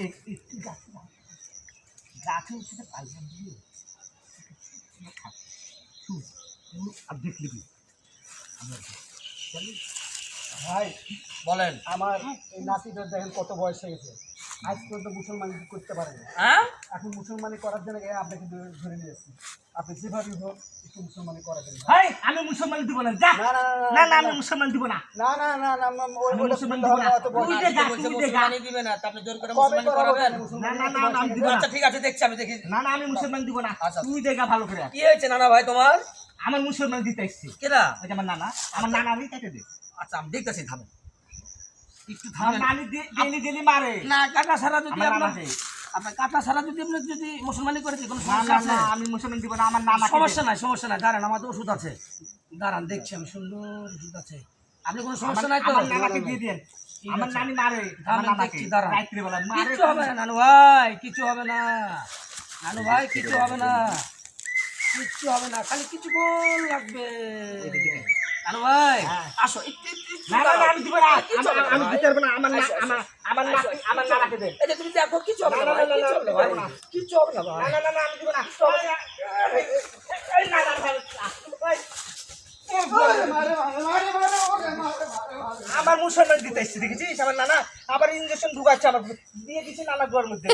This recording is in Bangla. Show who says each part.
Speaker 1: একটু গাছে উঠে পাইলাম দিয়ে আর দেখলি
Speaker 2: ভাই
Speaker 3: বলেন।
Speaker 2: আমার এই নাতিটার দেখেন কত বয়স হয়ে গেছে, আজ পর্যন্ত মুসলমান করতে পারে না।
Speaker 3: হ্যাঁ,
Speaker 2: এখন মুসলমানি করার জন্য আপনাকে ধরে নিয়েছি, আপনি যেভাবে হোক একটু মুসলমানি করার জন্য।
Speaker 1: ভাই আমি মুসলমান দিব না, যা। না না আমি মুসলমান দিব না।
Speaker 2: না না না না
Speaker 1: আমি মুসলমান দিব না। তুই দে গা, তুই দে গা।
Speaker 3: মুসলমানি দিবে না, তা আপনি জোর করে মুসলমানি করাবেন?
Speaker 1: না না না আমি দিব না।
Speaker 3: আচ্ছা ঠিক আছে, দেখছি, আমি দেখি।
Speaker 1: না না আমি মুসলমান দিব না।
Speaker 3: আচ্ছা।
Speaker 1: তুই দে গা ভালো করে।
Speaker 3: কি হয়েছে নানা ভাই তোমার?
Speaker 1: আমার মুসলমান দিতে আসছি।
Speaker 3: কেডা?
Speaker 1: ওই যে আমার নানা, আমার নানা আমি কেটে দে।
Speaker 3: আচ্ছা আমি দেখতেছি, থামেন একটু
Speaker 1: আমার
Speaker 3: থামেন।
Speaker 1: নানি ডেলি ডেলি মারে।
Speaker 3: না কাটা ছাড়া যদি
Speaker 1: আমার
Speaker 3: আপনার
Speaker 1: নানাকে।
Speaker 3: আপনার কাটা ছাড়া যদি আপনি যদি মুসলমানি করে কোনো
Speaker 1: না
Speaker 3: সমস্যা
Speaker 1: না
Speaker 3: আছে?
Speaker 1: না আমি মুসলমান দিব না, আমার নানা
Speaker 3: সমস্যা নাই, সমস্যা নাই, দাঁড়ান, আমার তো ওষুধ আছে, দাঁড়ান দেখছি আমি, সুন্দর ওষুধ আছে, আপনি কোনো সমস্যা নাই তো?
Speaker 1: আমার নানাকে দিয়ে দেন।
Speaker 3: ঠিক
Speaker 1: আমার
Speaker 3: আছে।
Speaker 1: নানি মারে,
Speaker 3: আমি
Speaker 1: আমার নানাকে
Speaker 3: দেখছি, দাঁড়ান।
Speaker 1: রাত্রি বেলা মারে।
Speaker 3: কিচ্ছু হবে না নানু ভাই, কিছু হবে না নানু ভাই, কিছু হবে না, কিচ্ছু হবে না, খালি কিছুক্ষণ লাগবে নানু ভাই।
Speaker 1: হ্যাঁ।
Speaker 3: আসো একটু একটু একটু
Speaker 1: না না না
Speaker 3: দাঁড়াও।
Speaker 1: আমি দিব না,
Speaker 3: কিচ্ছু হবে না
Speaker 1: আমি
Speaker 3: ভাই।
Speaker 1: দিতে পারবো না, আমার
Speaker 3: আসো, আসো,
Speaker 1: আমার আমার নানাকে দেন।
Speaker 3: এই যে তুমি দেখো, কিছু হবে না
Speaker 1: না,
Speaker 3: ভাই,
Speaker 1: না, না,
Speaker 3: কিচ্ছু হবে না
Speaker 1: না,
Speaker 3: ভাই,
Speaker 1: না।
Speaker 3: কিচ্ছু হবে না ভাই।
Speaker 1: না না না আমি দিব না। এই না না আমার মুসলমান দিতে এসেছি, দেখেছিস আমার নানা আবার ইঞ্জেকশন ঢুকাচ্ছে আমার দিয়ে দিচ্ছি নানা গোয়ার মধ্যে।